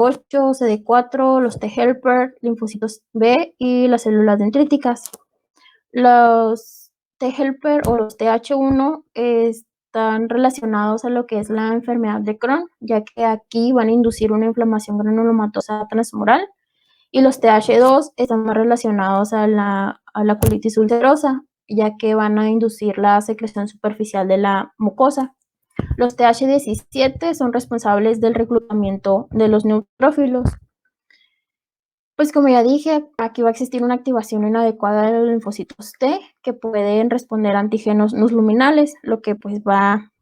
CD8, CD4, los T helper, linfocitos B y las células dendríticas. Los T helper o los TH1 están relacionados a lo que es la enfermedad de Crohn, ya que aquí van a inducir una inflamación granulomatosa transmural, y los TH2 están más relacionados a la colitis ulcerosa, ya que van a inducir la secreción superficial de la mucosa. Los TH17 son responsables del reclutamiento de los neutrófilos. Pues como ya dije, aquí va a existir una activación inadecuada de los linfocitos T que pueden responder a antígenos nusluminales, lo que pues va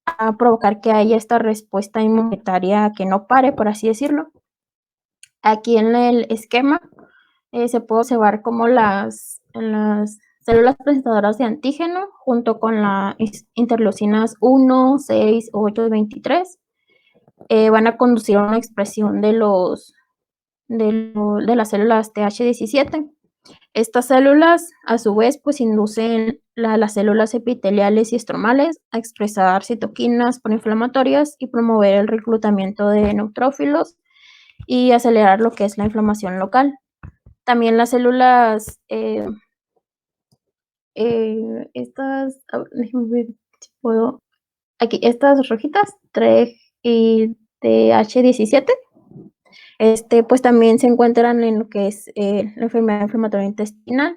a provocar que haya esta respuesta inmunitaria que no pare, por así decirlo. Aquí en el esquema se puede observar cómo las células presentadoras de antígeno, junto con las interleucinas 1, 6, 8 y 23, van a conducir a una expresión de las células TH17. Estas células, a su vez, pues inducen las células epiteliales y estromales a expresar citoquinas proinflamatorias y promover el reclutamiento de neutrófilos y acelerar lo que es la inflamación local. También las células, déjenme ver si puedo, aquí, estas rojitas, TREG y TH17, pues también se encuentran en lo que es la enfermedad inflamatoria intestinal.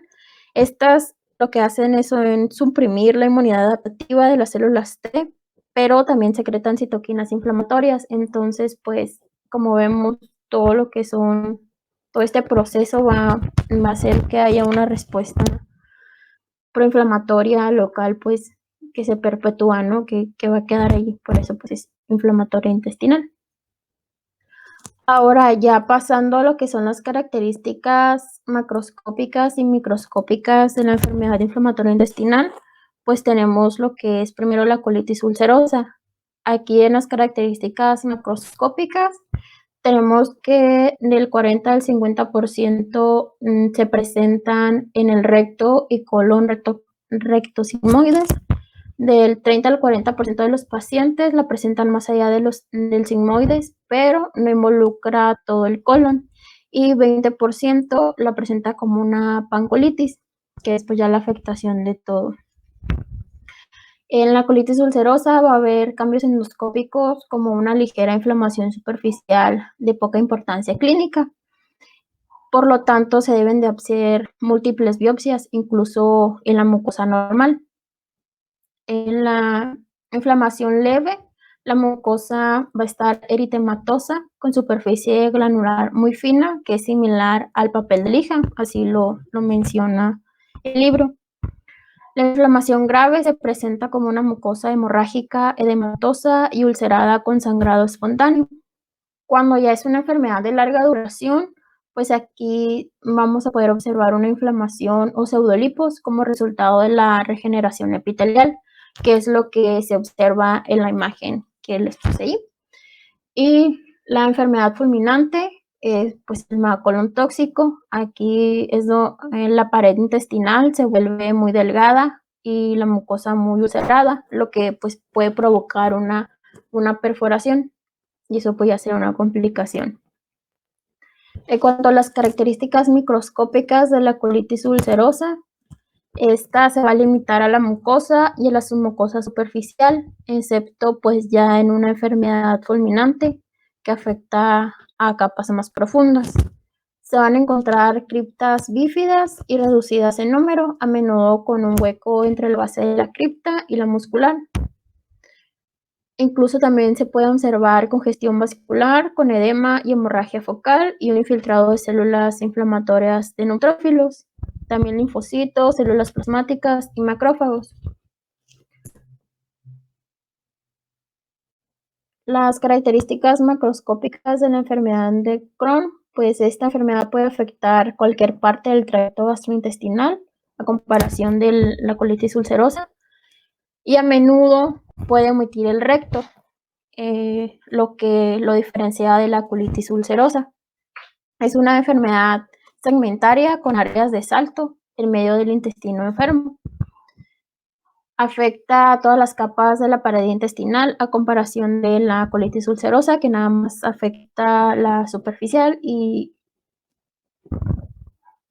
Estas lo que hacen es suprimir la inmunidad adaptativa de las células T, pero también secretan citoquinas inflamatorias. Entonces, pues, como vemos, todo este proceso va a hacer que haya una respuesta proinflamatoria local, pues, que se perpetúa, ¿no? Que va a quedar ahí. Por eso, pues, es inflamatoria intestinal. Ahora, ya pasando a lo que son las características macroscópicas y microscópicas de la enfermedad inflamatoria intestinal, pues tenemos lo que es primero la colitis ulcerosa. Aquí en las características macroscópicas tenemos que del 40 al 50% se presentan en el recto y colon rectosigmoides. Del 30 al 40% de los pacientes la presentan más allá del sigmoides, pero no involucra todo el colon. Y 20% la presenta como una pancolitis, que es pues ya la afectación de todo. En la colitis ulcerosa va a haber cambios endoscópicos como una ligera inflamación superficial de poca importancia clínica. Por lo tanto, se deben de hacer múltiples biopsias, incluso en la mucosa normal. En la inflamación leve, la mucosa va a estar eritematosa con superficie granular muy fina, que es similar al papel de lija, así lo menciona el libro. La inflamación grave se presenta como una mucosa hemorrágica, edematosa y ulcerada con sangrado espontáneo. Cuando ya es una enfermedad de larga duración, pues aquí vamos a poder observar una inflamación o pseudolipos como resultado de la regeneración epitelial, que es lo que se observa en la imagen que les puse ahí. Y la enfermedad fulminante es pues el megacolon tóxico. Aquí es la pared intestinal se vuelve muy delgada y la mucosa muy ulcerada, lo que pues puede provocar una perforación, y eso puede ser una complicación. En cuanto a las características microscópicas de la colitis ulcerosa, esta se va a limitar a la mucosa y a la submucosa superficial, excepto pues ya en una enfermedad fulminante que afecta a capas más profundas. Se van a encontrar criptas bífidas y reducidas en número, a menudo con un hueco entre la base de la cripta y la muscular. Incluso también se puede observar congestión vascular con edema y hemorragia focal y un infiltrado de células inflamatorias de neutrófilos, también linfocitos, células plasmáticas y macrófagos. Las características macroscópicas de la enfermedad de Crohn, pues esta enfermedad puede afectar cualquier parte del tracto gastrointestinal a comparación de la colitis ulcerosa, y a menudo puede omitir el recto, lo que lo diferencia de la colitis ulcerosa. Es una enfermedad segmentaria con áreas de salto en medio del intestino enfermo. Afecta a todas las capas de la pared intestinal a comparación de la colitis ulcerosa, que nada más afecta la superficial y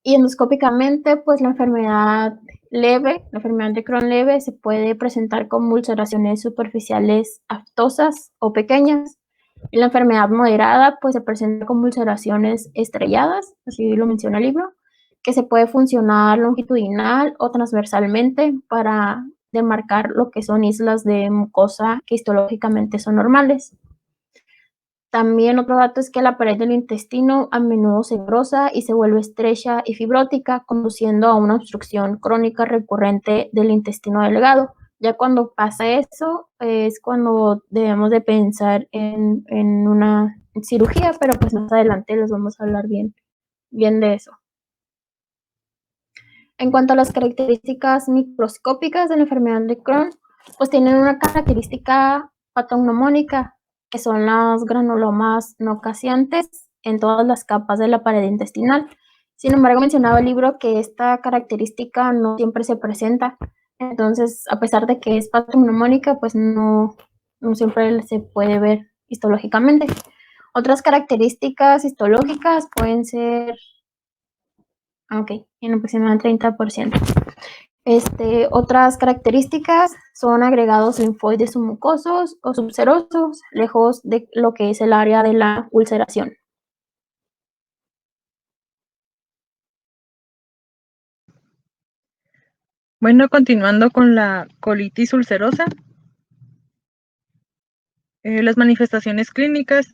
endoscópicamente, pues la enfermedad de Crohn leve se puede presentar como ulceraciones superficiales aftosas o pequeñas. Y la enfermedad moderada, pues se presenta como ulceraciones estrelladas, así lo menciona el libro, que se puede funcionar longitudinal o transversalmente para demarcar lo que son islas de mucosa que histológicamente son normales. También otro dato es que la pared del intestino a menudo se engrosa y se vuelve estrecha y fibrótica, conduciendo a una obstrucción crónica recurrente del intestino delgado. Ya cuando pasa eso es cuando debemos de pensar en una cirugía, pero pues más adelante les vamos a hablar bien de eso. En cuanto a las características microscópicas de la enfermedad de Crohn, pues tienen una característica patognomónica, que son los granulomas no caseantes en todas las capas de la pared intestinal. Sin embargo, mencionaba el libro que esta característica no siempre se presenta. Entonces, a pesar de que es patognomónica, pues no siempre se puede ver histológicamente. Otras características histológicas pueden ser, en aproximadamente 30%. Otras características son agregados linfoides submucosos o subserosos, lejos de lo que es el área de la ulceración. Bueno, continuando con la colitis ulcerosa, las manifestaciones clínicas,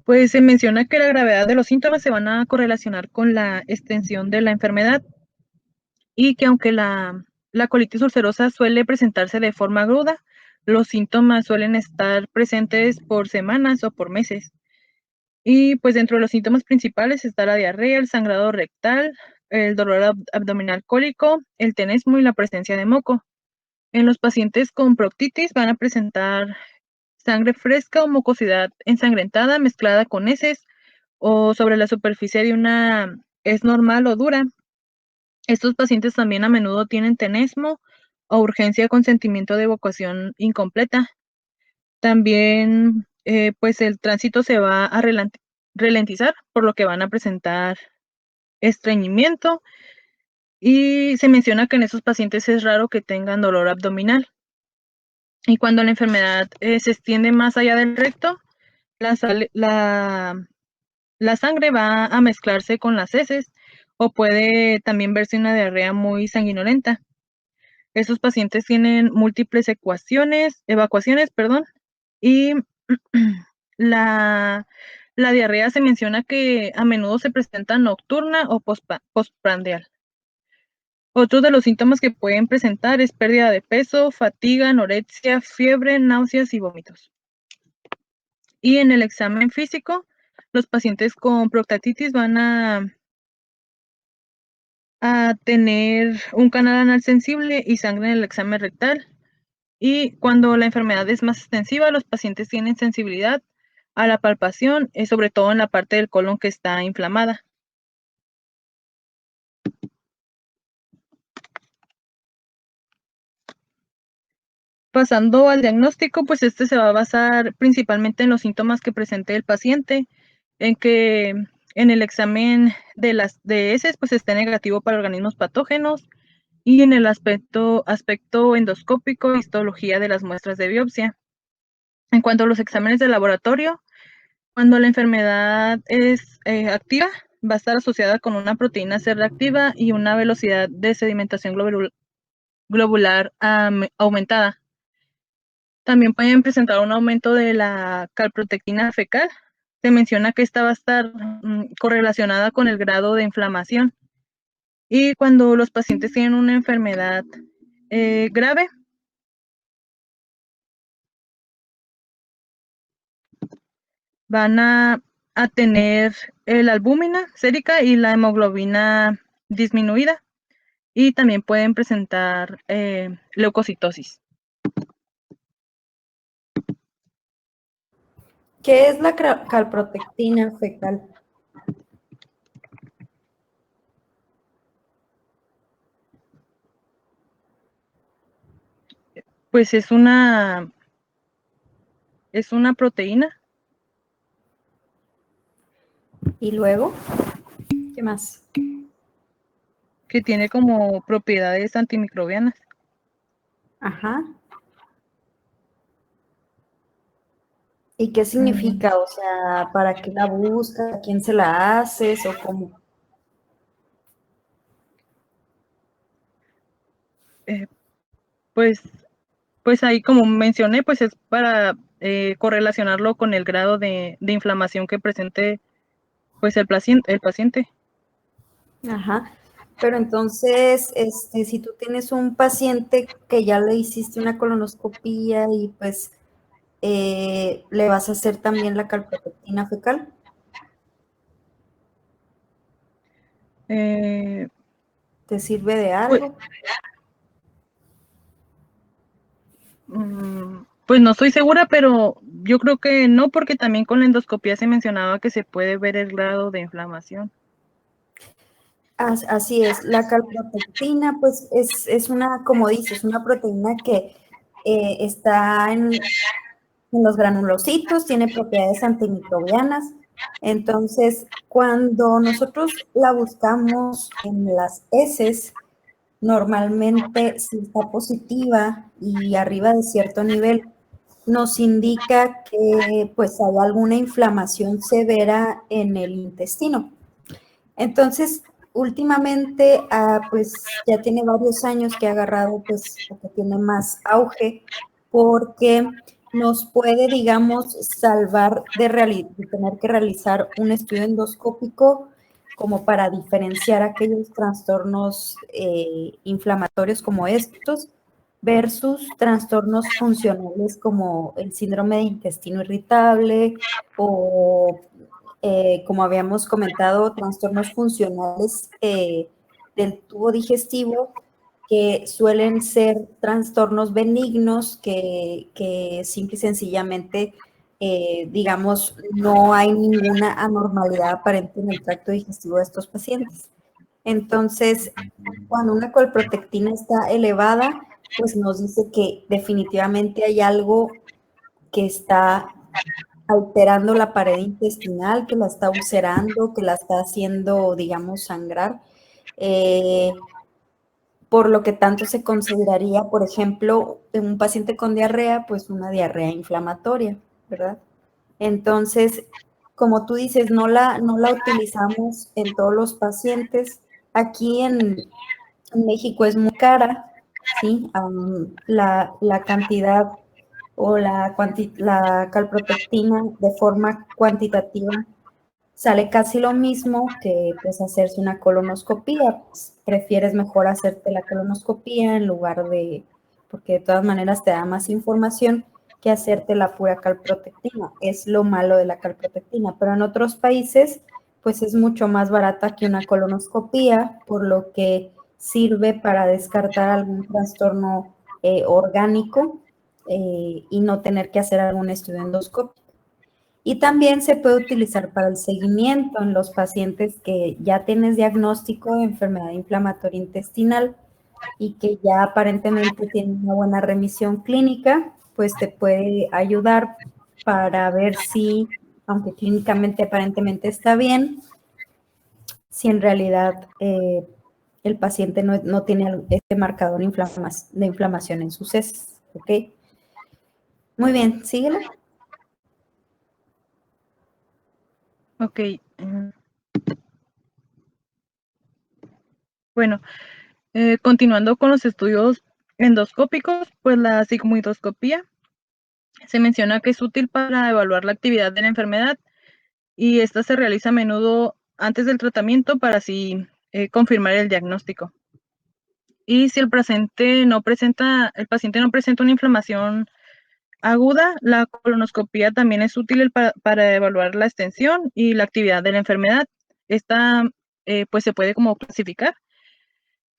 pues se menciona que la gravedad de los síntomas se van a correlacionar con la extensión de la enfermedad y que aunque la colitis ulcerosa suele presentarse de forma aguda, los síntomas suelen estar presentes por semanas o por meses. Y pues dentro de los síntomas principales está la diarrea, el sangrado rectal, el dolor abdominal cólico, el tenesmo y la presencia de moco. En los pacientes con proctitis van a presentar sangre fresca o mucosidad ensangrentada mezclada con heces o sobre la superficie de una es normal o dura. Estos pacientes también a menudo tienen tenesmo o urgencia con sentimiento de evacuación incompleta. También, pues el tránsito se va a ralentizar, por lo que van a presentar estreñimiento y se menciona que en esos pacientes es raro que tengan dolor abdominal. Y cuando la enfermedad se extiende más allá del recto, la sangre va a mezclarse con las heces o puede también verse una diarrea muy sanguinolenta. Estos pacientes tienen múltiples evacuaciones, y la diarrea se menciona que a menudo se presenta nocturna o postprandial. Otros de los síntomas que pueden presentar es pérdida de peso, fatiga, anorexia, fiebre, náuseas y vómitos. Y en el examen físico, los pacientes con proctitis van a tener un canal anal sensible y sangre en el examen rectal. Y cuando la enfermedad es más extensiva, los pacientes tienen sensibilidad a la palpación, sobre todo en la parte del colon que está inflamada. Pasando al diagnóstico, pues este se va a basar principalmente en los síntomas que presente el paciente, en que en el examen de heces pues esté negativo para organismos patógenos y en el aspecto endoscópico, histología de las muestras de biopsia. En cuanto a los exámenes de laboratorio, cuando la enfermedad es activa, va a estar asociada con una proteína C reactiva y una velocidad de sedimentación globular aumentada. También pueden presentar un aumento de la calprotectina fecal. Se menciona que esta va a estar correlacionada con el grado de inflamación. Y cuando los pacientes tienen una enfermedad grave, van a tener la albúmina sérica y la hemoglobina disminuida y también pueden presentar leucocitosis. ¿Qué es la calprotectina fecal? Pues es una proteína. ¿Y luego? ¿Qué más? Que tiene como propiedades antimicrobianas. Ajá. ¿Y qué significa? O sea, ¿para qué la buscas? ¿A quién se la haces o cómo? Pues ahí como mencioné, pues es para correlacionarlo con el grado de inflamación que presente pues el paciente. Ajá. Pero entonces, si tú tienes un paciente que ya le hiciste una colonoscopía y pues le vas a hacer también la calprotectina fecal. Eh, ¿Te sirve de pues, algo? pues no estoy segura, pero yo creo que no, porque también con la endoscopía se mencionaba que se puede ver el grado de inflamación. Así es, la calprotectina pues es una, como dices, una proteína que está en los granulocitos, tiene propiedades antimicrobianas. Entonces, cuando nosotros la buscamos en las heces, normalmente si está positiva y arriba de cierto nivel, nos indica que pues hay alguna inflamación severa en el intestino. Entonces, últimamente, pues ya tiene varios años que ha agarrado, pues, o que tiene más auge, porque nos puede, digamos, salvar de tener que realizar un estudio endoscópico como para diferenciar aquellos trastornos inflamatorios como estos versus trastornos funcionales como el síndrome de intestino irritable o como habíamos comentado, trastornos funcionales del tubo digestivo, que suelen ser trastornos benignos que simple y sencillamente, digamos, no hay ninguna anormalidad aparente en el tracto digestivo de estos pacientes. Entonces, cuando una colprotectina está elevada, pues nos dice que definitivamente hay algo que está alterando la pared intestinal, que la está ulcerando, que la está haciendo, digamos, sangrar, por lo que tanto se consideraría, por ejemplo, en un paciente con diarrea, pues una diarrea inflamatoria, ¿verdad? Entonces, como tú dices, no la utilizamos en todos los pacientes. Aquí en México es muy cara, ¿sí? La cantidad o la calprotectina de forma cuantitativa sale casi lo mismo que pues hacerse una colonoscopía. Pues, prefieres mejor hacerte la colonoscopía en lugar de, porque de todas maneras te da más información que hacerte la pura calprotectina. Es lo malo de la calprotectina, pero en otros países pues es mucho más barata que una colonoscopía, por lo que sirve para descartar algún trastorno orgánico y no tener que hacer algún estudio endoscópico. Y también se puede utilizar para el seguimiento en los pacientes que ya tienes diagnóstico de enfermedad inflamatoria intestinal y que ya aparentemente tienen una buena remisión clínica, pues te puede ayudar para ver si, aunque clínicamente aparentemente está bien, si en realidad el paciente no tiene este marcador de inflamación en sus heces. ¿Ok? Muy bien, síguela. Ok. Bueno, continuando con los estudios endoscópicos, pues la sigmoidoscopía se menciona que es útil para evaluar la actividad de la enfermedad y esta se realiza a menudo antes del tratamiento para así confirmar el diagnóstico. Y si el paciente no presenta una inflamación aguda, la colonoscopía también es útil para evaluar la extensión y la actividad de la enfermedad. Esta pues se puede como clasificar.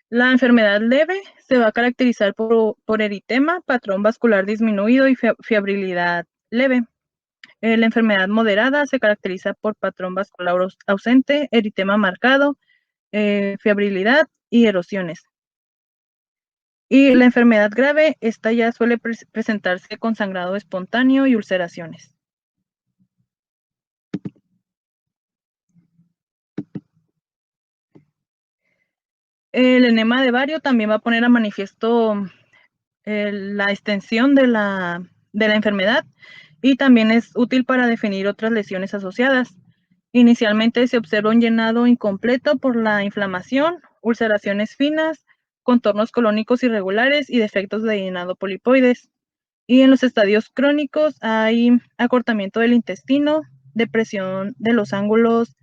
La enfermedad leve se va a caracterizar por eritema, patrón vascular disminuido y fiabilidad leve. La enfermedad moderada se caracteriza por patrón vascular ausente, eritema marcado, fiabilidad y erosiones. Y la enfermedad grave, esta ya suele presentarse con sangrado espontáneo y ulceraciones. El enema de Vario también va a poner a manifiesto la extensión de la enfermedad y también es útil para definir otras lesiones asociadas. Inicialmente se observa un llenado incompleto por la inflamación, ulceraciones finas, contornos colónicos irregulares y defectos de llenado polipoides. Y en los estadios crónicos hay acortamiento del intestino, depresión de los ángulos,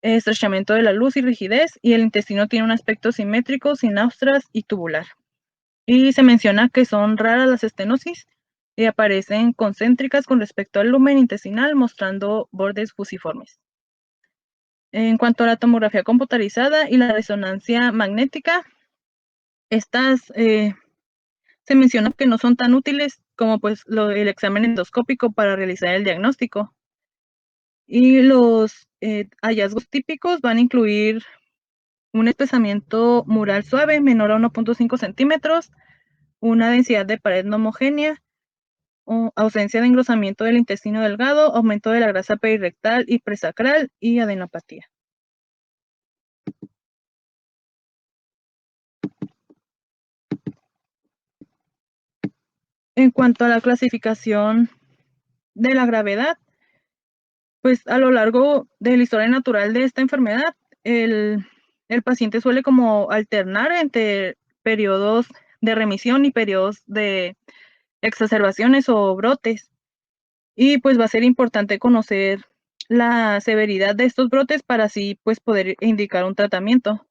estrechamiento de la luz y rigidez, y el intestino tiene un aspecto simétrico, sin austras y tubular. Y se menciona que son raras las estenosis y aparecen concéntricas con respecto al lumen intestinal, mostrando bordes fusiformes. En cuanto a la tomografía computarizada y la resonancia magnética, estas se menciona que no son tan útiles como pues el examen endoscópico para realizar el diagnóstico. Y los hallazgos típicos van a incluir un espesamiento mural suave menor a 1.5 centímetros, una densidad de pared no homogénea, ausencia de engrosamiento del intestino delgado, aumento de la grasa perirectal y presacral y adenopatía. En cuanto a la clasificación de la gravedad, pues a lo largo de la historia natural de esta enfermedad, el paciente suele como alternar entre periodos de remisión y periodos de exacerbaciones o brotes. Y pues va a ser importante conocer la severidad de estos brotes para así pues poder indicar un tratamiento.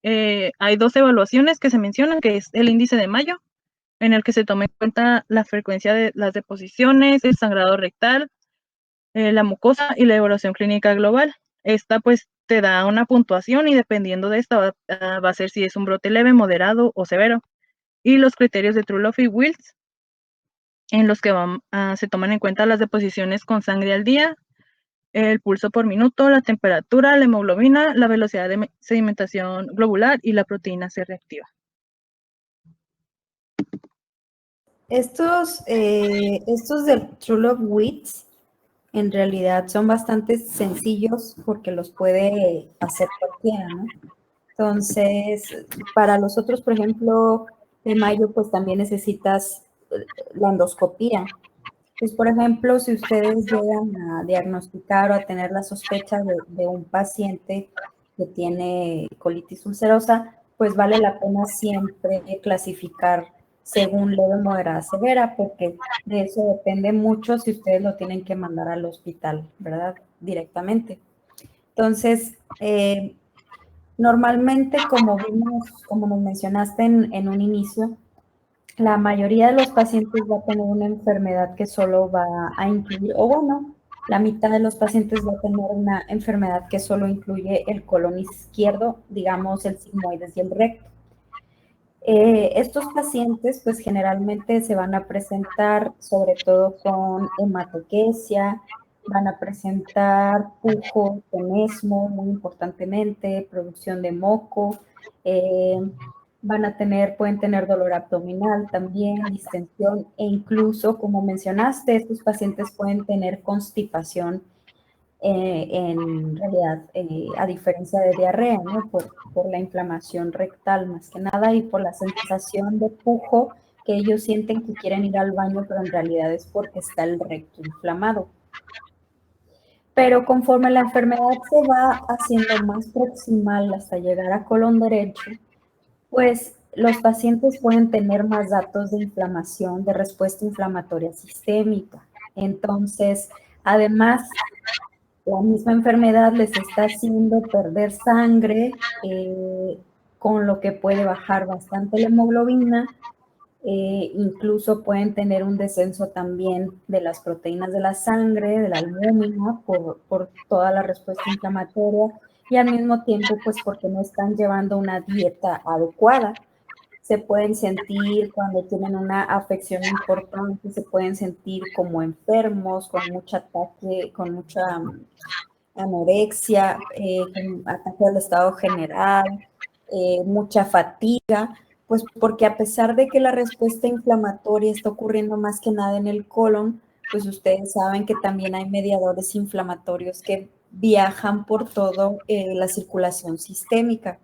Hay dos evaluaciones que se mencionan, que es el índice de Mayo, en el que se toma en cuenta la frecuencia de las deposiciones, el sangrado rectal, la mucosa y la evaluación clínica global. Esta pues te da una puntuación y dependiendo de esta va a ser si es un brote leve, moderado o severo. Y los criterios de True-Love y Wills, en los que se toman en cuenta las deposiciones con sangre al día, el pulso por minuto, la temperatura, la hemoglobina, la velocidad de sedimentación globular y la proteína C reactiva. Estos del True-Love-Wits en realidad son bastante sencillos porque los puede hacer cualquiera, ¿no? Entonces, para los otros, por ejemplo, de Mayo, pues también necesitas la endoscopía. Pues, por ejemplo, si ustedes llegan a diagnosticar o a tener la sospecha de un paciente que tiene colitis ulcerosa, pues vale la pena siempre clasificar según leve, moderada, severa, porque de eso depende mucho si ustedes lo tienen que mandar al hospital, ¿verdad? Directamente. Entonces, normalmente, como vimos, como nos mencionaste en un inicio, la mayoría de los pacientes va a tener una enfermedad que solo va a incluir, o bueno, la mitad de los pacientes va a tener una enfermedad que solo incluye el colon izquierdo, digamos el sigmoides y el recto. Estos pacientes pues generalmente se van a presentar sobre todo con hematoquesia, van a presentar pujo, tenesmo, muy importantemente, producción de moco, pueden tener dolor abdominal también, distensión e incluso, como mencionaste, estos pacientes pueden tener constipación en realidad, a diferencia de diarrea, ¿no? Por la inflamación rectal más que nada y por la sensación de pujo que ellos sienten que quieren ir al baño, pero en realidad es porque está el recto inflamado. Pero conforme la enfermedad se va haciendo más proximal hasta llegar a colon derecho, pues los pacientes pueden tener más datos de inflamación, de respuesta inflamatoria sistémica. Entonces, además, la misma enfermedad les está haciendo perder sangre, con lo que puede bajar bastante la hemoglobina. Incluso pueden tener un descenso también de las proteínas de la sangre, de la albúmina, por toda la respuesta inflamatoria y al mismo tiempo, pues porque no están llevando una dieta adecuada. Se pueden sentir cuando tienen una afección importante, se pueden sentir como enfermos, con mucho ataque, con mucha anorexia, con ataque al estado general, mucha fatiga. Pues porque a pesar de que la respuesta inflamatoria está ocurriendo más que nada en el colon, pues ustedes saben que también hay mediadores inflamatorios que viajan por toda la circulación sistémica.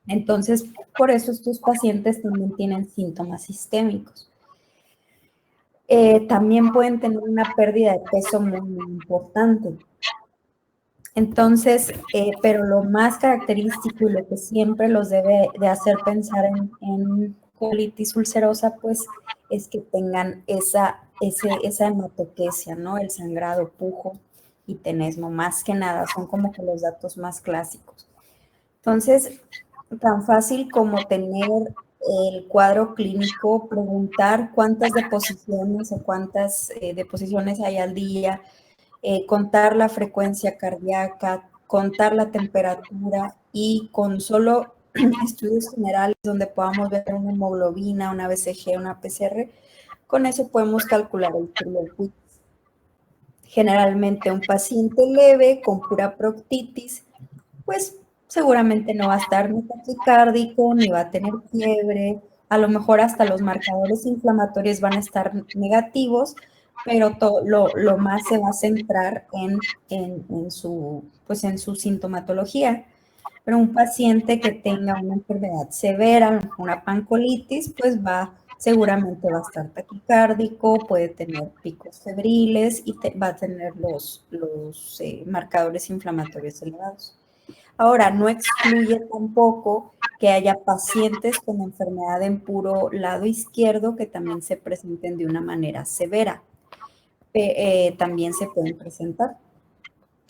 Entonces, por eso estos pacientes también tienen síntomas sistémicos. También pueden tener una pérdida de peso muy importante. Entonces, pero lo más característico y lo que siempre los debe de hacer pensar en colitis ulcerosa, pues, es que tengan esa hematoquesia, ¿no? El sangrado, pujo y tenesmo, más que nada, son como que los datos más clásicos. Entonces, tan fácil como tener el cuadro clínico, preguntar cuántas deposiciones o cuántas deposiciones hay al día, contar la frecuencia cardíaca, contar la temperatura y con solo estudios generales donde podamos ver una hemoglobina, una BCG, una PCR, con eso podemos calcular el Chilaiditi. Generalmente un paciente leve con pura proctitis, pues seguramente no va a estar ni taquicárdico, ni va a tener fiebre, a lo mejor hasta los marcadores inflamatorios van a estar negativos, pero lo más se va a centrar en su sintomatología. Pero un paciente que tenga una enfermedad severa, una pancolitis, pues seguramente va a estar taquicárdico, puede tener picos febriles y va a tener los marcadores inflamatorios elevados. Ahora, no excluye tampoco que haya pacientes con enfermedad en puro lado izquierdo que también se presenten de una manera severa. También se pueden presentar.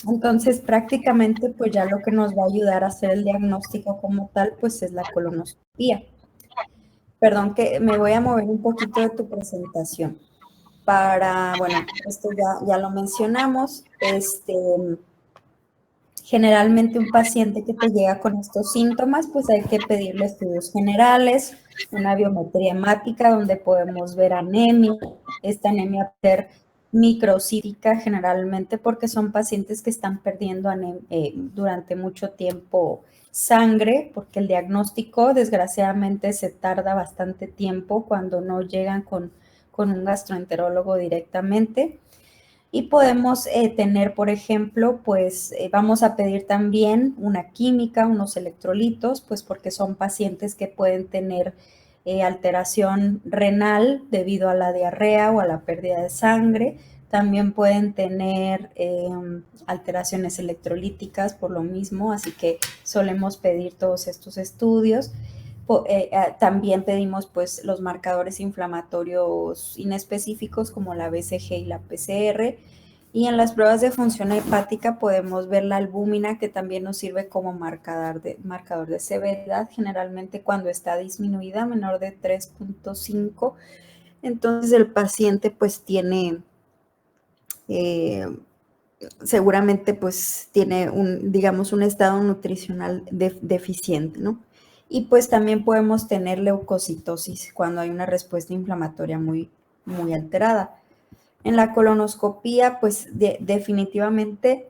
Entonces, prácticamente, pues ya lo que nos va a ayudar a hacer el diagnóstico como tal, pues es la colonoscopía. Perdón que me voy a mover un poquito de tu presentación. Bueno, esto ya lo mencionamos. Generalmente un paciente que te llega con estos síntomas, pues hay que pedirle estudios generales, una biometría hemática donde podemos ver anemia. Esta anemia puede ser microcítica generalmente porque son pacientes que están perdiendo durante mucho tiempo sangre, porque el diagnóstico desgraciadamente se tarda bastante tiempo cuando no llegan con un gastroenterólogo directamente. Y podemos tener, por ejemplo, pues vamos a pedir también una química, unos electrolitos, pues porque son pacientes que pueden tener alteración renal debido a la diarrea o a la pérdida de sangre. También pueden tener alteraciones electrolíticas por lo mismo, así que solemos pedir todos estos estudios. También pedimos pues los marcadores inflamatorios inespecíficos como la BCG y la PCR, y en las pruebas de función hepática podemos ver la albúmina, que también nos sirve como marcador de severidad, generalmente cuando está disminuida, menor de 3.5, entonces el paciente pues tiene seguramente pues tiene un estado nutricional deficiente, ¿no? Y pues también podemos tener leucocitosis cuando hay una respuesta inflamatoria muy, muy alterada. En la colonoscopía, pues definitivamente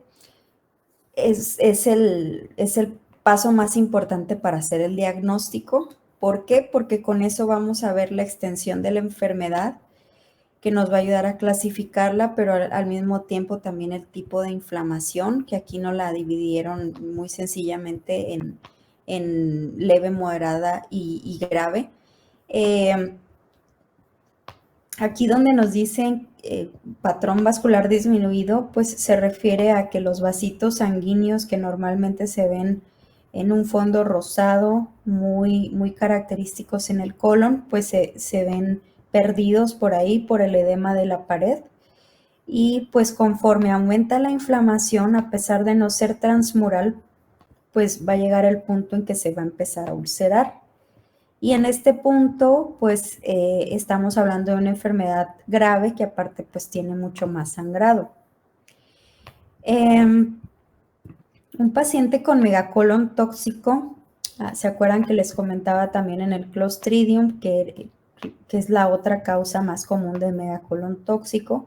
es el paso más importante para hacer el diagnóstico. ¿Por qué? Porque con eso vamos a ver la extensión de la enfermedad, que nos va a ayudar a clasificarla, pero al mismo tiempo también el tipo de inflamación, que aquí no la dividieron muy sencillamente en leve, moderada y grave. Aquí donde nos dicen patrón vascular disminuido, pues se refiere a que los vasitos sanguíneos que normalmente se ven en un fondo rosado, muy, muy característicos en el colon, pues se ven perdidos por ahí por el edema de la pared. Y pues conforme aumenta la inflamación, a pesar de no ser transmural, pues va a llegar el punto en que se va a empezar a ulcerar. Y en este punto, pues estamos hablando de una enfermedad grave que aparte pues tiene mucho más sangrado. Un paciente con megacolon tóxico, ¿se acuerdan que les comentaba también en el Clostridium que es la otra causa más común de megacolon tóxico?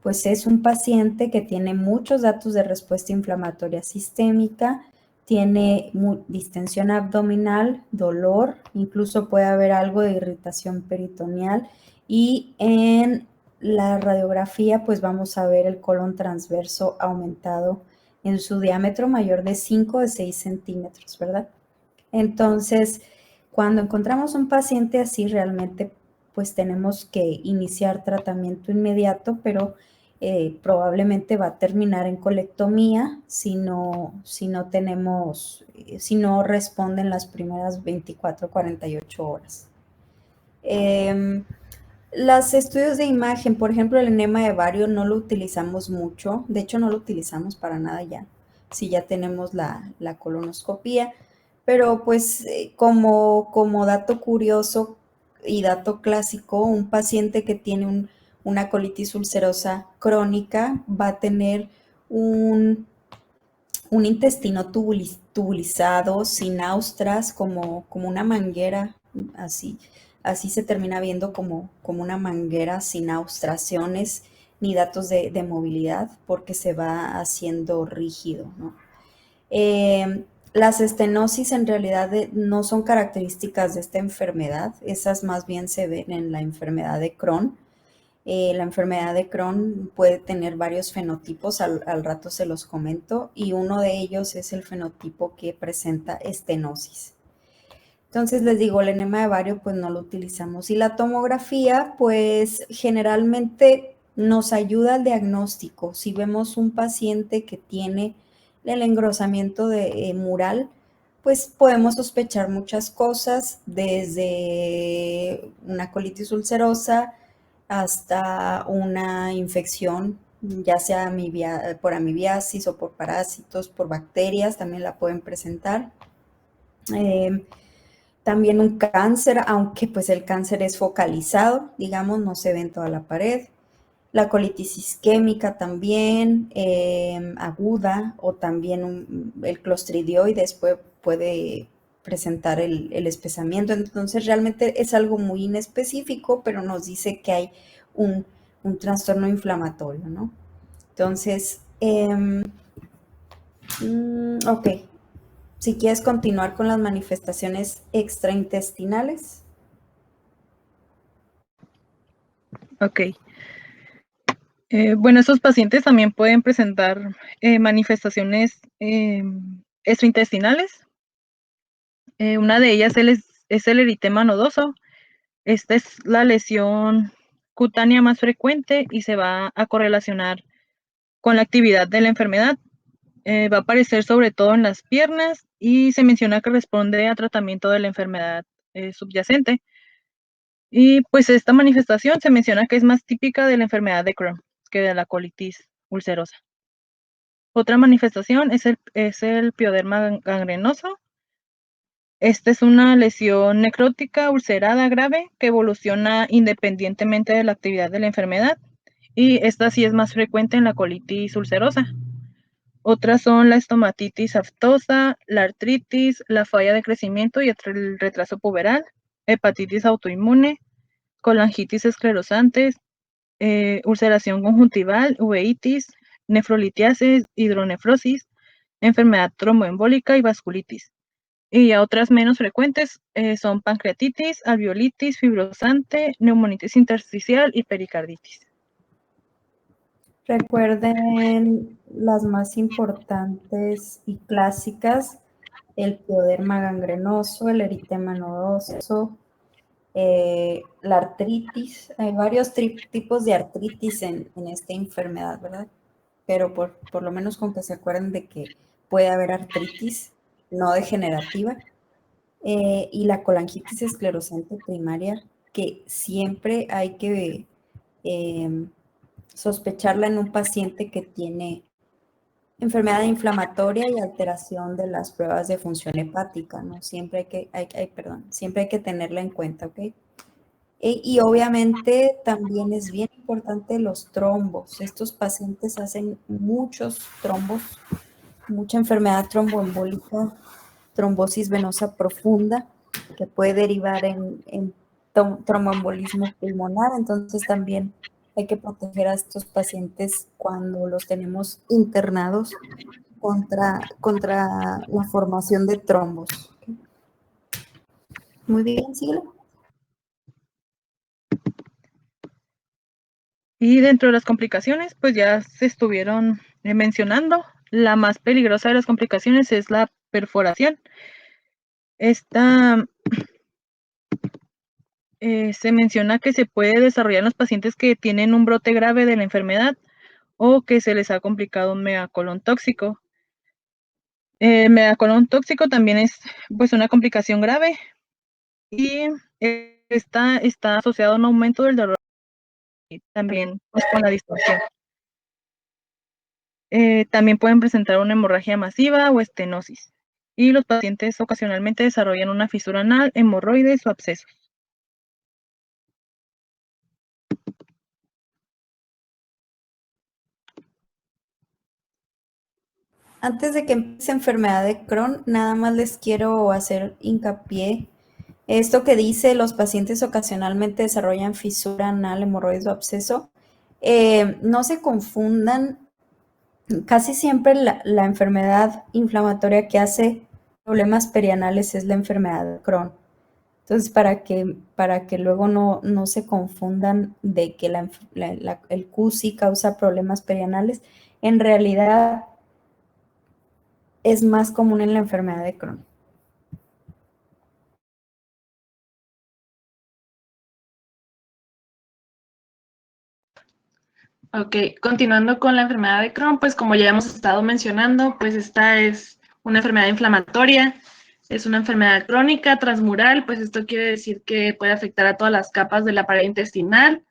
Pues es un paciente que tiene muchos datos de respuesta inflamatoria sistémica, tiene distensión abdominal, dolor, incluso puede haber algo de irritación peritoneal, y en la radiografía pues vamos a ver el colon transverso aumentado en su diámetro mayor de 5 o 6 centímetros, ¿verdad? Entonces, cuando encontramos un paciente así, realmente pues tenemos que iniciar tratamiento inmediato, pero probablemente va a terminar en colectomía si no responden las primeras 24, 48 horas. Los estudios de imagen, por ejemplo, el enema de Vario no lo utilizamos mucho, de hecho no lo utilizamos para nada ya, si ya tenemos la colonoscopía, pero pues como dato curioso y dato clásico, un paciente que tiene una colitis ulcerosa crónica va a tener un intestino tubulizado, sin austras, como una manguera, así se termina viendo como una manguera sin austraciones ni datos de movilidad, porque se va haciendo rígido, ¿no? Las estenosis en realidad no son características de esta enfermedad, esas más bien se ven en la enfermedad de Crohn. La enfermedad de Crohn puede tener varios fenotipos, al rato se los comento, y uno de ellos es el fenotipo que presenta estenosis. Entonces les digo, el enema de Vario pues no lo utilizamos. Y la tomografía pues generalmente nos ayuda al diagnóstico. Si vemos un paciente que tiene el engrosamiento mural, pues podemos sospechar muchas cosas, desde una colitis ulcerosa hasta una infección, ya sea por amibiasis o por parásitos, por bacterias, también la pueden presentar. También un cáncer, aunque pues el cáncer es focalizado, digamos, no se ve en toda la pared. La colitis isquémica también, aguda, o también el clostridioides puede presentar el espesamiento. Entonces realmente es algo muy inespecífico, pero nos dice que hay un trastorno inflamatorio, ¿no? Entonces, ok. Si quieres continuar con las manifestaciones extraintestinales. Ok. Bueno, estos pacientes también pueden presentar manifestaciones extraintestinales. Una de ellas es el eritema nodoso. Esta es la lesión cutánea más frecuente y se va a correlacionar con la actividad de la enfermedad. Va a aparecer sobre todo en las piernas y se menciona que responde a tratamiento de la enfermedad subyacente. Y pues esta manifestación se menciona que es más típica de la enfermedad de Crohn que de la colitis ulcerosa. Otra manifestación es el pioderma gangrenoso. Esta es una lesión necrótica ulcerada grave que evoluciona independientemente de la actividad de la enfermedad, y esta sí es más frecuente en la colitis ulcerosa. Otras son la estomatitis aftosa, la artritis, la falla de crecimiento y el retraso puberal, hepatitis autoinmune, colangitis esclerosantes, ulceración conjuntival, uveitis, nefrolitiasis, hidronefrosis, enfermedad tromboembólica y vasculitis. Y ya otras menos frecuentes son pancreatitis, alveolitis, fibrosante, neumonitis intersticial y pericarditis. Recuerden las más importantes y clásicas: el pioderma gangrenoso, el eritema nodoso, la artritis. Hay varios tipos de artritis en esta enfermedad, ¿verdad? Pero por lo menos con que se acuerden de que puede haber artritis no degenerativa. Y la colangitis esclerosante primaria, que siempre hay que sospecharla en un paciente que tiene enfermedad inflamatoria y alteración de las pruebas de función hepática, ¿no? Siempre siempre hay que tenerla en cuenta, ¿ok? Y obviamente también es bien importante los trombos. Estos pacientes hacen muchos trombos, mucha enfermedad tromboembólica, trombosis venosa profunda, que puede derivar en tromboembolismo pulmonar. Entonces también hay que proteger a estos pacientes cuando los tenemos internados contra la formación de trombos. Muy bien, síguele. Y dentro de las complicaciones, pues ya se estuvieron mencionando. La más peligrosa de las complicaciones es la perforación. Esta se menciona que se puede desarrollar en los pacientes que tienen un brote grave de la enfermedad o que se les ha complicado un megacolon tóxico. El megacolon tóxico también es pues una complicación grave y está asociado a un aumento del dolor y también pues, con la distorsión. También pueden presentar una hemorragia masiva o estenosis. Y los pacientes ocasionalmente desarrollan una fisura anal, hemorroides o abscesos. Antes de que empiece enfermedad de Crohn, nada más les quiero hacer hincapié. Esto que dice, los pacientes ocasionalmente desarrollan fisura anal, hemorroides o absceso. No se confundan. Casi siempre la enfermedad inflamatoria que hace problemas perianales es la enfermedad de Crohn. Entonces, para que luego no se confundan de que el CUSI causa problemas perianales, en realidad es más común en la enfermedad de Crohn. Ok, continuando con la enfermedad de Crohn, pues como ya hemos estado mencionando, pues esta es una enfermedad inflamatoria, es una enfermedad crónica transmural, pues esto quiere decir que puede afectar a todas las capas de la pared intestinal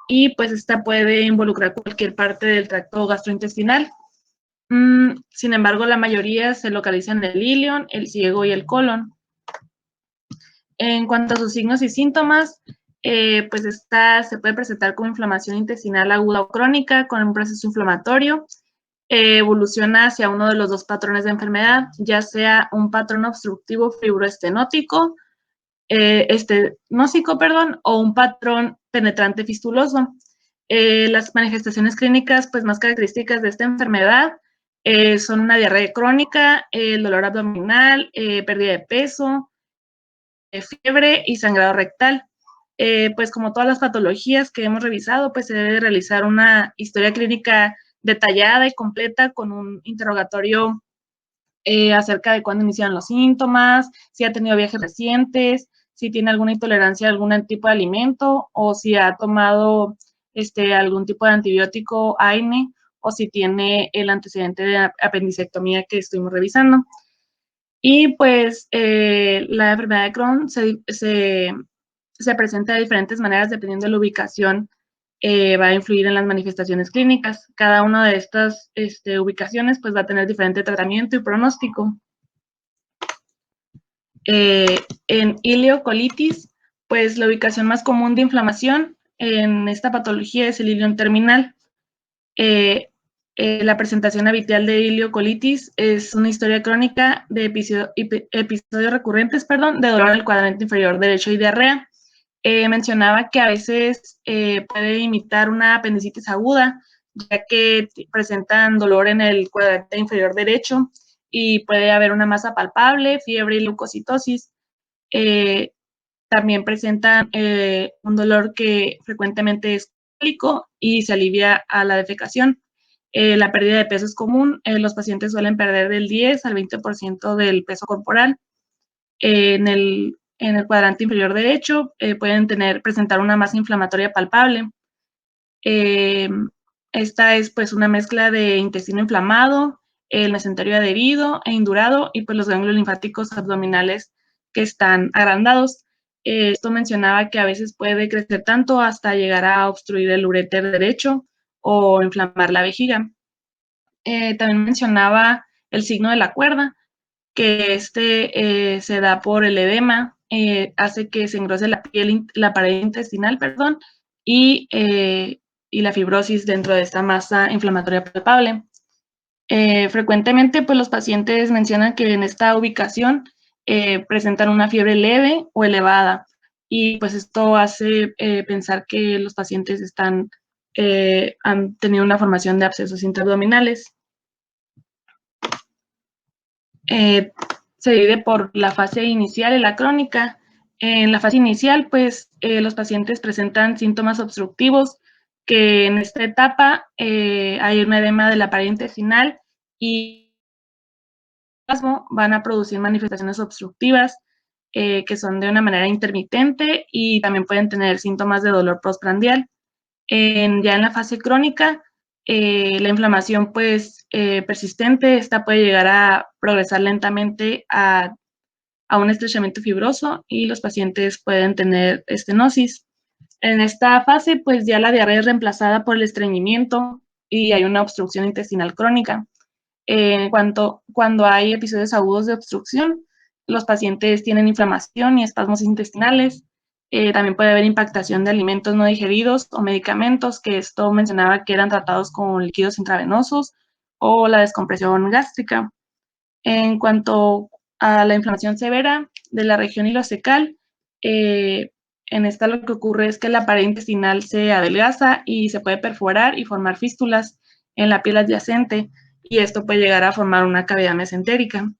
y pues esta puede involucrar cualquier parte del tracto gastrointestinal. Sin embargo, la mayoría se localiza en el ilion, el ciego y el colon. En cuanto a sus signos y síntomas, pues se puede presentar como inflamación intestinal aguda o crónica con un proceso inflamatorio. Evoluciona hacia uno de los dos patrones de enfermedad, ya sea un patrón obstructivo fibroestenótico, estenósico, o un patrón penetrante fistuloso. Las manifestaciones clínicas pues, más características de esta enfermedad son una diarrea crónica, el dolor abdominal, pérdida de peso, fiebre y sangrado rectal. Pues como todas las patologías que hemos revisado, pues se debe realizar una historia clínica detallada y completa con un interrogatorio acerca de cuándo iniciaron los síntomas, si ha tenido viajes recientes, si tiene alguna intolerancia a algún tipo de alimento o si ha tomado algún tipo de antibiótico AINE o si tiene el antecedente de apendicectomía que estuvimos revisando. Y pues la enfermedad de Crohn se presenta de diferentes maneras dependiendo de la ubicación, va a influir en las manifestaciones clínicas. Cada una de estas ubicaciones pues va a tener diferente tratamiento y pronóstico. En ileocolitis, pues la ubicación más común de inflamación en esta patología es el ilion terminal. La presentación habitual de ileocolitis es una historia crónica de episodios recurrentes, de dolor en el cuadrante inferior derecho y diarrea. Mencionaba que a veces puede imitar una apendicitis aguda, ya que presentan dolor en el cuadrante inferior derecho y puede haber una masa palpable, fiebre y leucocitosis. También presentan un dolor que frecuentemente es cólico y se alivia a la defecación. La pérdida de peso es común. Los pacientes suelen perder del 10 al 20% del peso corporal. En el cuadrante inferior derecho pueden presentar una masa inflamatoria palpable. Esta es pues una mezcla de intestino inflamado, el mesenterio adherido e indurado y pues los ganglios linfáticos abdominales que están agrandados. Esto mencionaba que a veces puede crecer tanto hasta llegar a obstruir el uréter derecho o inflamar la vejiga. También mencionaba el signo de la cuerda, que se da por el edema, hace que se engrose la pared intestinal, y la fibrosis dentro de esta masa inflamatoria palpable. Frecuentemente, pues los pacientes mencionan que en esta ubicación presentan una fiebre leve o elevada, y pues esto hace pensar que los pacientes han tenido una formación de abscesos intraabdominales. se divide por la fase inicial y la crónica. En la fase inicial, pues los pacientes presentan síntomas obstructivos, que en esta etapa hay un edema de la pared intestinal y van a producir manifestaciones obstructivas que son de una manera intermitente y también pueden tener síntomas de dolor postprandial. Ya en la fase crónica, la inflamación pues persistente, esta puede llegar a progresar lentamente a un estrechamiento fibroso y los pacientes pueden tener estenosis. En esta fase pues ya la diarrea es reemplazada por el estreñimiento y hay una obstrucción intestinal crónica. Cuando hay episodios agudos de obstrucción, los pacientes tienen inflamación y espasmos intestinales. También puede haber impactación de alimentos no digeridos o medicamentos, que esto mencionaba que eran tratados con líquidos intravenosos o la descompresión gástrica. En cuanto a la inflamación severa de la región ileocecal, en esta lo que ocurre es que la pared intestinal se adelgaza y se puede perforar y formar fístulas en la piel adyacente, y esto puede llegar a formar una cavidad mesentérica.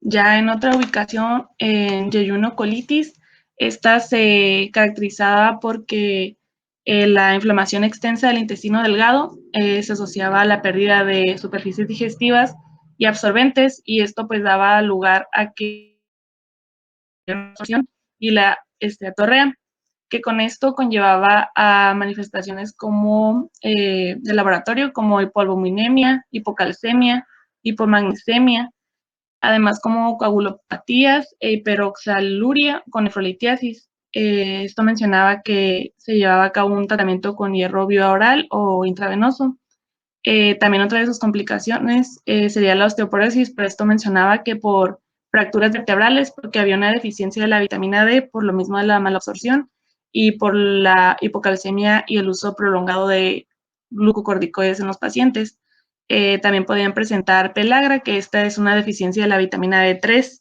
Ya en otra ubicación, en yeyunocolitis, esta se caracterizaba porque la inflamación extensa del intestino delgado se asociaba a la pérdida de superficies digestivas y absorbentes, y esto pues daba lugar a que y la esteatorrea, que con esto conllevaba a manifestaciones como de laboratorio, como hipolvominemia, hipocalcemia, hipomagnesemia, además como coagulopatías e hiperoxaluria con nefrolitiasis. Esto mencionaba que se llevaba a cabo un tratamiento con hierro vía oral o intravenoso. También otra de sus complicaciones sería la osteoporosis, pero esto mencionaba que por fracturas vertebrales, porque había una deficiencia de la vitamina D por lo mismo de la mala absorción y por la hipocalcemia y el uso prolongado de glucocorticoides en los pacientes. También podían presentar pelagra, que esta es una deficiencia de la vitamina D3,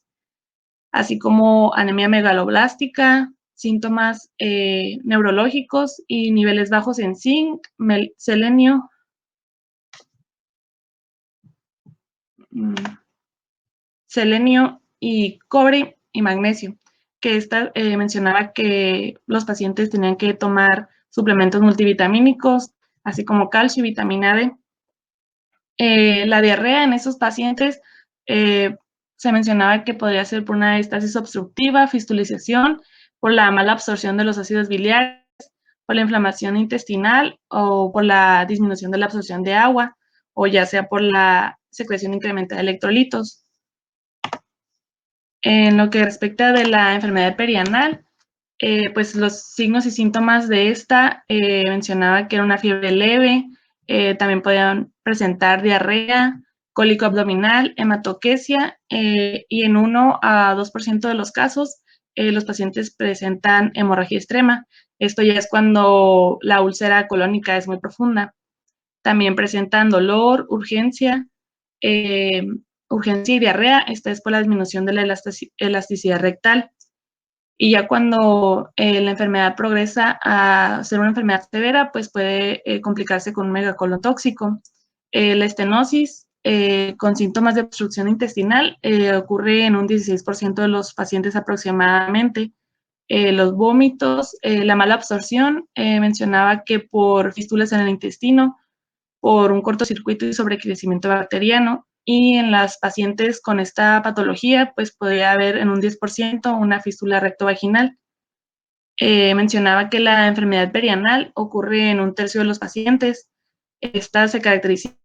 así como anemia megaloblástica, síntomas neurológicos y niveles bajos en zinc, selenio, selenio y cobre y magnesio, que esta mencionaba que los pacientes tenían que tomar suplementos multivitamínicos, así como calcio y vitamina D. La diarrea en esos pacientes se mencionaba que podría ser por una estasis obstructiva, fistulización, por la mala absorción de los ácidos biliares, por la inflamación intestinal o por la disminución de la absorción de agua, o ya sea por la secreción incrementada de electrolitos. En lo que respecta de la enfermedad perianal, pues los signos y síntomas de esta mencionaba que era una fiebre leve, también podían presentar diarrea, cólico abdominal, hematoquesia, y en 1 a 2% de los casos los pacientes presentan hemorragia extrema. Esto ya es cuando la úlcera colónica es muy profunda. También presentan dolor, urgencia y diarrea. Esta es por la disminución de la elasticidad rectal. Y ya cuando la enfermedad progresa a ser una enfermedad severa, pues puede complicarse con un megacolon tóxico. La estenosis con síntomas de obstrucción intestinal ocurre en un 16% de los pacientes aproximadamente. Los vómitos, la mala absorción, mencionaba que por fístulas en el intestino, por un cortocircuito y sobrecrecimiento bacteriano. Y en las pacientes con esta patología, pues podría haber en un 10% una fístula rectovaginal. Mencionaba que la enfermedad perianal ocurre en un tercio de los pacientes. Esta se caracteriza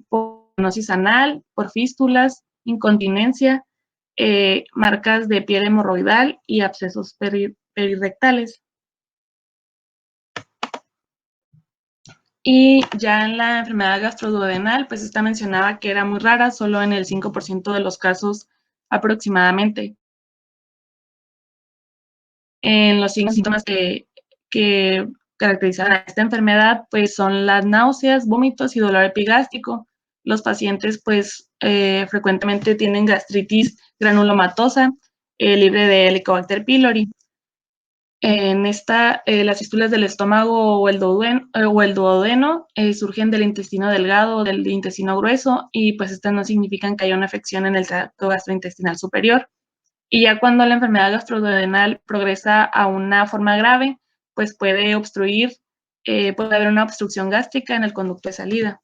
por stenosis anal, por fístulas, incontinencia, marcas de piel hemorroidal y abscesos perirectales. Y ya en la enfermedad gastroduodenal, pues esta mencionaba que era muy rara, solo en el 5% de los casos aproximadamente. En los síntomas que caracterizan a esta enfermedad, pues son las náuseas, vómitos y dolor epigástrico. Los pacientes, pues, frecuentemente tienen gastritis granulomatosa libre de Helicobacter pylori. En esta, las fístulas del estómago o el duodeno surgen del intestino delgado o del intestino grueso, y pues estas no significan que haya una afección en el tracto gastrointestinal superior. Y ya cuando la enfermedad gastroduodenal progresa a una forma grave, pues puede obstruir, puede haber una obstrucción gástrica en el conducto de salida.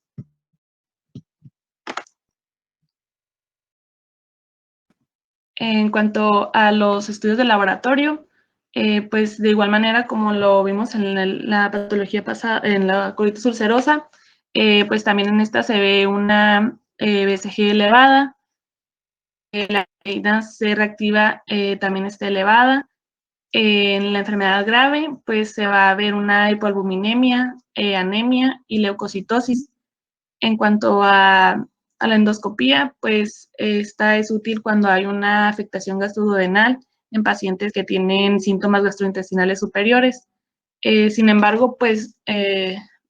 En cuanto a los estudios de laboratorio, pues de igual manera como lo vimos en la patología pasada, en la colitis ulcerosa, pues también en esta se ve una BCG elevada, la proteína C reactiva también está elevada. En la enfermedad grave, pues se va a ver una hipoalbuminemia, anemia y leucocitosis. En cuanto a la endoscopía, pues esta es útil cuando hay una afectación gastroduodenal en pacientes que tienen síntomas gastrointestinales superiores. Sin embargo, pues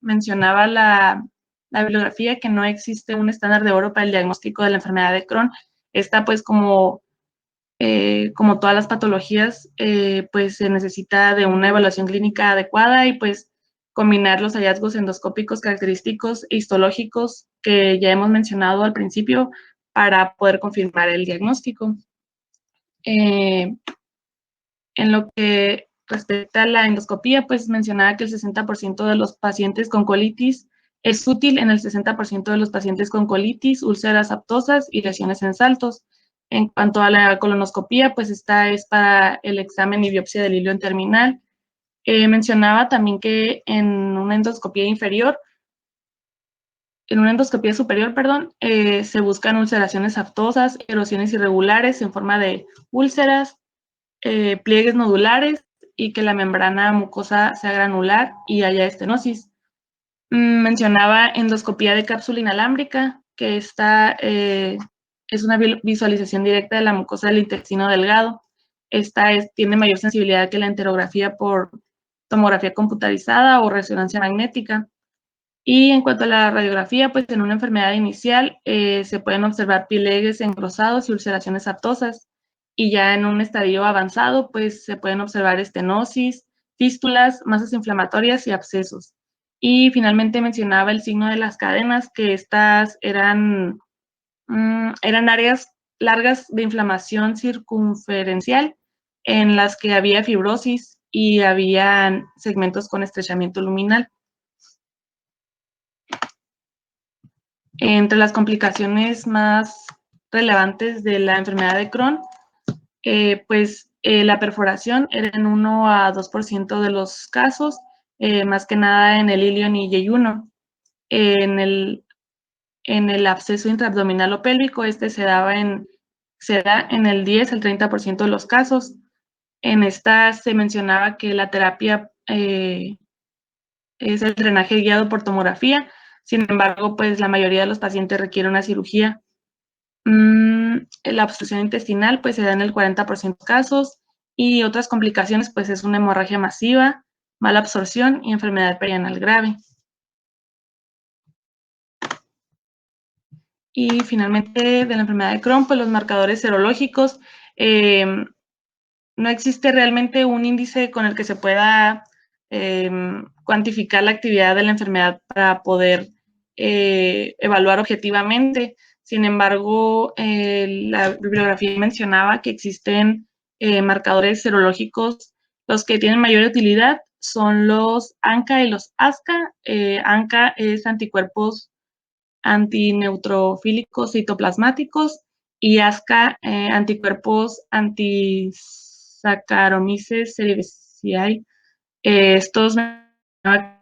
mencionaba la bibliografía que no existe un estándar de oro para el diagnóstico de la enfermedad de Crohn. Esta, pues, como todas las patologías, pues se necesita de una evaluación clínica adecuada y pues combinar los hallazgos endoscópicos característicos e histológicos que ya hemos mencionado al principio para poder confirmar el diagnóstico. En lo que respecta a la endoscopía, pues mencionaba que el 60% de los pacientes con colitis es útil en el 60% de los pacientes con colitis, úlceras aftosas y lesiones en saltos. En cuanto a la colonoscopía, pues esta es para el examen y biopsia del hilo terminal. Mencionaba también que en una endoscopía superior, se buscan ulceraciones aftosas, erosiones irregulares en forma de úlceras, pliegues nodulares y que la membrana mucosa sea granular y haya estenosis. Mencionaba endoscopía de cápsula inalámbrica, que esta es una visualización directa de la mucosa del intestino delgado. Esta tiene mayor sensibilidad que la enterografía por tomografía computarizada o resonancia magnética. Y en cuanto a la radiografía, pues en una enfermedad inicial se pueden observar pliegues engrosados y ulceraciones aftosas. Y ya en un estadio avanzado, pues se pueden observar estenosis, fístulas, masas inflamatorias y abscesos. Y finalmente mencionaba el signo de las cadenas, que estas eran áreas largas de inflamación circunferencial en las que había fibrosis y había segmentos con estrechamiento luminal. Entre las complicaciones más relevantes de la enfermedad de Crohn, la perforación era en 1 a 2% de los casos, más que nada en el ilion y yeyuno. En el absceso intraabdominal o pélvico, se da en el 10 al 30% de los casos. En esta se mencionaba que la terapia es el drenaje guiado por tomografía. Sin embargo, pues la mayoría de los pacientes requiere una cirugía. La obstrucción intestinal pues se da en el 40% de casos, y otras complicaciones pues es una hemorragia masiva, mala absorción y enfermedad perianal grave. Y finalmente, de la enfermedad de Crohn, pues los marcadores serológicos, no existe realmente un índice con el que se pueda cuantificar la actividad de la enfermedad para poder evaluar objetivamente. Sin embargo, la bibliografía mencionaba que existen marcadores serológicos. Los que tienen mayor utilidad son los ANCA y los ASCA. ANCA es anticuerpos antineutrofílicos citoplasmáticos, y ASCA, anticuerpos anti-Saccharomyces cerevisiae. Estos daban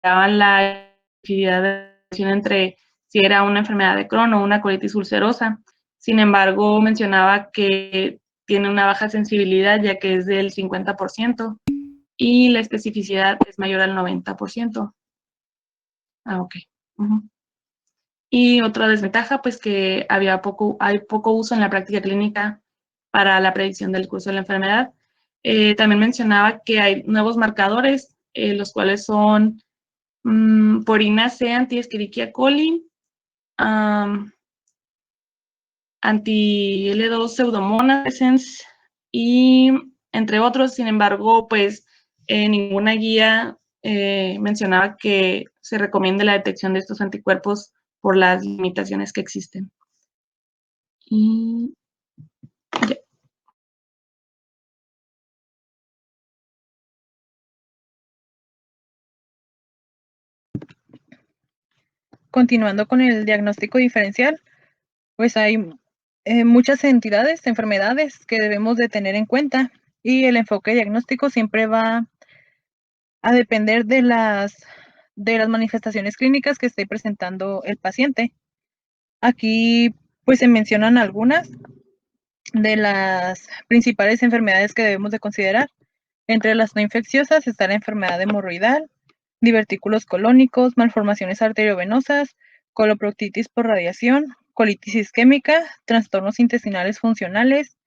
la actividad de entre si era una enfermedad de Crohn o una colitis ulcerosa. Sin embargo, mencionaba que tiene una baja sensibilidad, ya que es del 50%, y la especificidad es mayor al 90%. Ok. Y otra desventaja, pues que hay poco uso en la práctica clínica para la predicción del curso de la enfermedad. También mencionaba que hay nuevos marcadores, los cuales son purina C anti-Escherichia coli, anti-L2 pseudomonas y entre otros. Sin embargo, pues ninguna guía mencionaba que se recomiende la detección de estos anticuerpos por las limitaciones que existen. Y ya. Continuando con el diagnóstico diferencial, pues hay muchas entidades, enfermedades que debemos de tener en cuenta, y el enfoque diagnóstico siempre va a depender de las manifestaciones clínicas que esté presentando el paciente. Aquí pues se mencionan algunas de las principales enfermedades que debemos de considerar. Entre las no infecciosas está la enfermedad hemorroidal, divertículos colónicos, malformaciones arteriovenosas, coloproctitis por radiación, colitis isquémica, trastornos intestinales funcionales,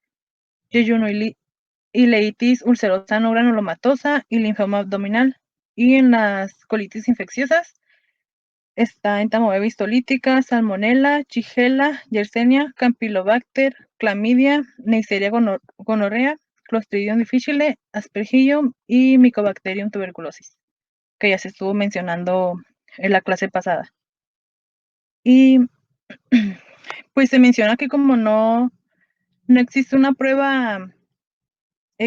yeyunoileitis ulcerosa no granulomatosa y linfoma abdominal. Y en las colitis infecciosas está entamoeba histolítica, salmonella, shigella, yersenia, campylobacter, clamidia, neisseria gonorrea, Clostridium difficile, Aspergillum y Mycobacterium tuberculosis, que ya se estuvo mencionando en la clase pasada. Y pues se menciona que como no existe una prueba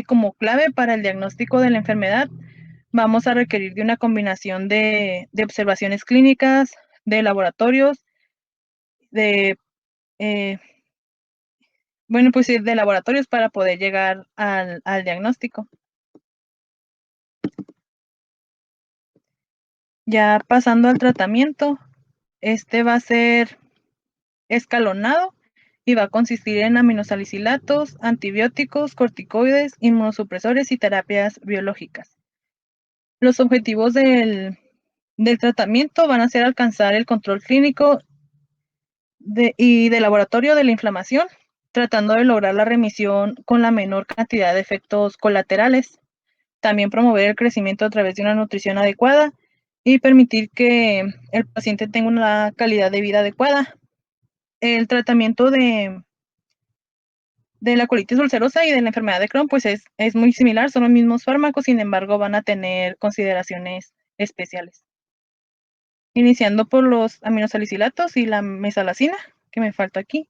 como clave para el diagnóstico de la enfermedad, vamos a requerir de una combinación de observaciones clínicas, de laboratorios, de de laboratorios para poder llegar al diagnóstico. Ya pasando al tratamiento, este va a ser escalonado y va a consistir en aminosalicilatos, antibióticos, corticoides, inmunosupresores y terapias biológicas. Los objetivos del tratamiento van a ser alcanzar el control clínico y de laboratorio de la inflamación, tratando de lograr la remisión con la menor cantidad de efectos colaterales. También promover el crecimiento a través de una nutrición adecuada y permitir que el paciente tenga una calidad de vida adecuada. El tratamiento de la colitis ulcerosa y de la enfermedad de Crohn pues es muy similar, son los mismos fármacos, sin embargo van a tener consideraciones especiales. Iniciando por los aminosalicilatos y la mesalazina, que me falta aquí.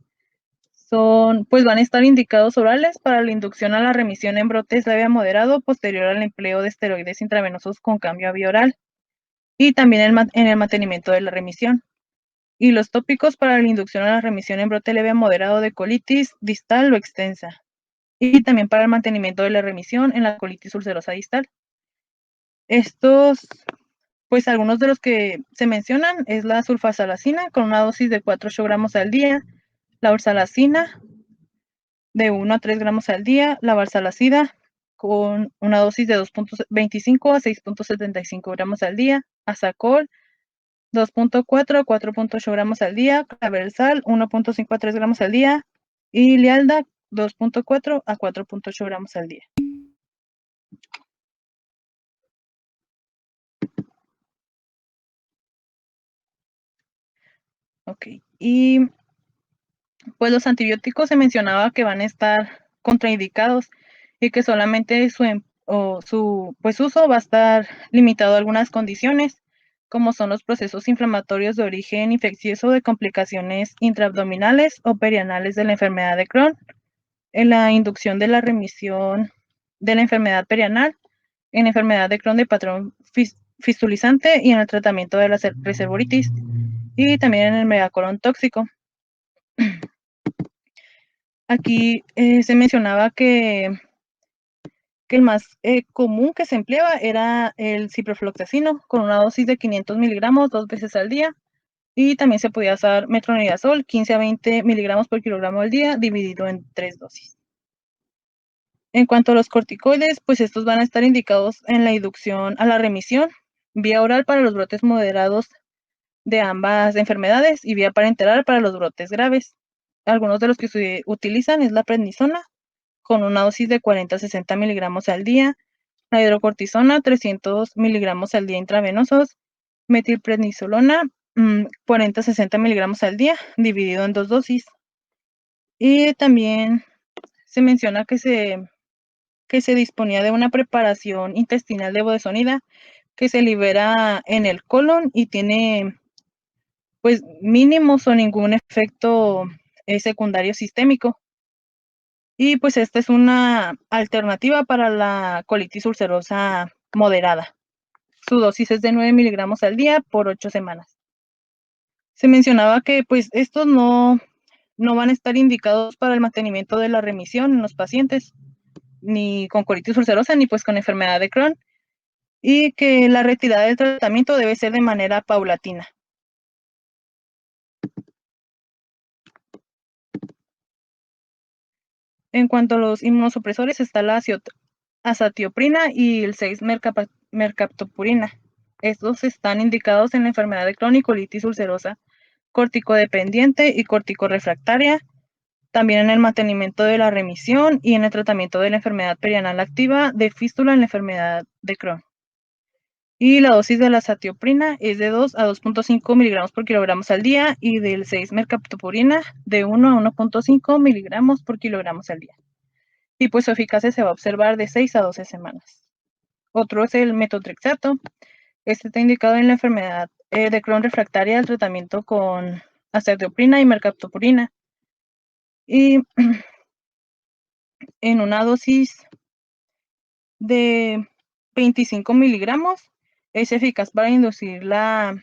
Pues van a estar indicados orales para la inducción a la remisión en brotes leve a moderado posterior al empleo de esteroides intravenosos con cambio a vía oral, y también en el mantenimiento de la remisión. Y los tópicos para la inducción a la remisión en brote leve a moderado de colitis distal o extensa, y también para el mantenimiento de la remisión en la colitis ulcerosa distal. Estos, pues algunos de los que se mencionan es la sulfasalazina con una dosis de 4-8 gramos al día, la oxalacina de 1 a 3 gramos al día, la valsalacida con una dosis de 2.25 a 6.75 gramos al día, Asacol 2.4 a 4.8 gramos al día, Claversal 1.5 a 3 gramos al día y Lialda 2.4 a 4.8 gramos al día. Ok, y pues los antibióticos se mencionaba que van a estar contraindicados y que solamente su uso va a estar limitado a algunas condiciones, como son los procesos inflamatorios de origen infeccioso de complicaciones intraabdominales o perianales de la enfermedad de Crohn, en la inducción de la remisión de la enfermedad perianal, en enfermedad de Crohn de patrón fistulizante y en el tratamiento de la reservoritis, y también en el megacolon tóxico. Aquí se mencionaba que el más común que se empleaba era el ciprofloxacino con una dosis de 500 miligramos 2 veces al día, y también se podía usar metronidazol 15 a 20 miligramos por kilogramo al día dividido en 3 dosis. En cuanto a los corticoides, pues estos van a estar indicados en la inducción a la remisión, vía oral para los brotes moderados de ambas enfermedades y vía parenteral para los brotes graves. Algunos de los que se utilizan es la prednisona con una dosis de 40 a 60 miligramos al día, la hidrocortisona 300 miligramos al día intravenosos, metilprednisolona 40 a 60 miligramos al día dividido en 2 dosis. Y también se menciona que se que se disponía de una preparación intestinal de budesonida que se libera en el colon y tiene pues mínimos o ningún efecto secundario sistémico. Y pues esta es una alternativa para la colitis ulcerosa moderada. Su dosis es de 9 miligramos al día por 8 semanas. Se mencionaba que pues estos no van a estar indicados para el mantenimiento de la remisión en los pacientes, ni con colitis ulcerosa, ni pues con enfermedad de Crohn, y que la retirada del tratamiento debe ser de manera paulatina. En cuanto a los inmunosupresores, está la azatioprina y el 6-mercaptopurina. Estos están indicados en la enfermedad de Crohn y colitis ulcerosa corticodependiente y corticorefractaria, también en el mantenimiento de la remisión y en el tratamiento de la enfermedad perianal activa de fístula en la enfermedad de Crohn. Y la dosis de la azatioprina es de 2 a 2.5 miligramos por kilogramos al día y del 6-mercaptopurina de 1 a 1.5 miligramos por kilogramos al día. Y pues su eficacia se va a observar de 6 a 12 semanas. Otro es el metotrexato. Este está indicado en la enfermedad de Crohn refractaria al tratamiento con azatioprina y mercaptopurina. Y en una dosis de 25 miligramos es eficaz para inducir la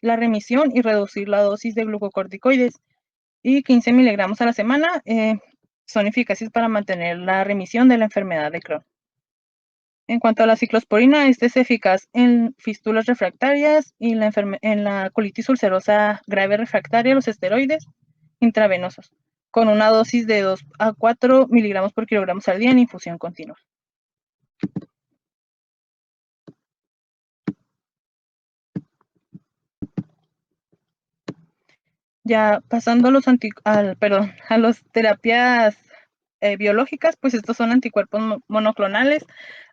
remisión y reducir la dosis de glucocorticoides. Y 15 miligramos a la semana son eficaces para mantener la remisión de la enfermedad de Crohn. En cuanto a la ciclosporina, este es eficaz en fístulas refractarias y en la colitis ulcerosa grave refractaria a los esteroides intravenosos, con una dosis de 2 a 4 miligramos por kilogramos al día en infusión continua. Ya pasando a las terapias biológicas, pues estos son anticuerpos monoclonales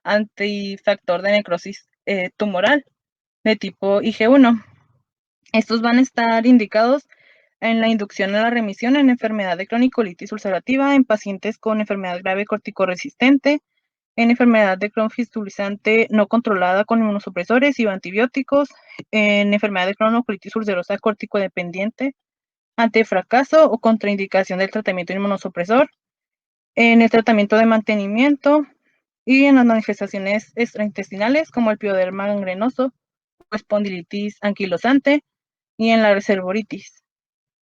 antifactor de necrosis tumoral de tipo IG1. Estos van a estar indicados en la inducción a la remisión en enfermedad de cronicolitis ulcerativa en pacientes con enfermedad grave corticoresistente, en enfermedad de Crohn fistulizante no controlada con inmunosupresores y antibióticos, en enfermedad de Crohn o colitis ulcerosa corticodependiente, ante fracaso o contraindicación del tratamiento inmunosupresor, en el tratamiento de mantenimiento y en las manifestaciones extraintestinales como el pioderma gangrenoso o espondilitis anquilosante y en la reservoritis.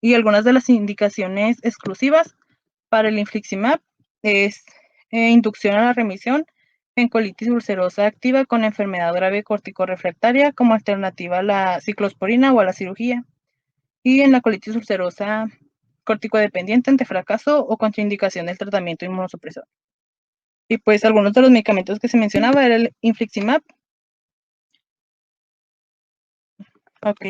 Y algunas de las indicaciones exclusivas para el infliximab es inducción a la remisión en colitis ulcerosa activa con enfermedad grave corticorefractaria como alternativa a la ciclosporina o a la cirugía. Y en la colitis ulcerosa corticodependiente ante fracaso o contraindicación del tratamiento inmunosupresor. Y pues algunos de los medicamentos que se mencionaba era el infliximab. Ok.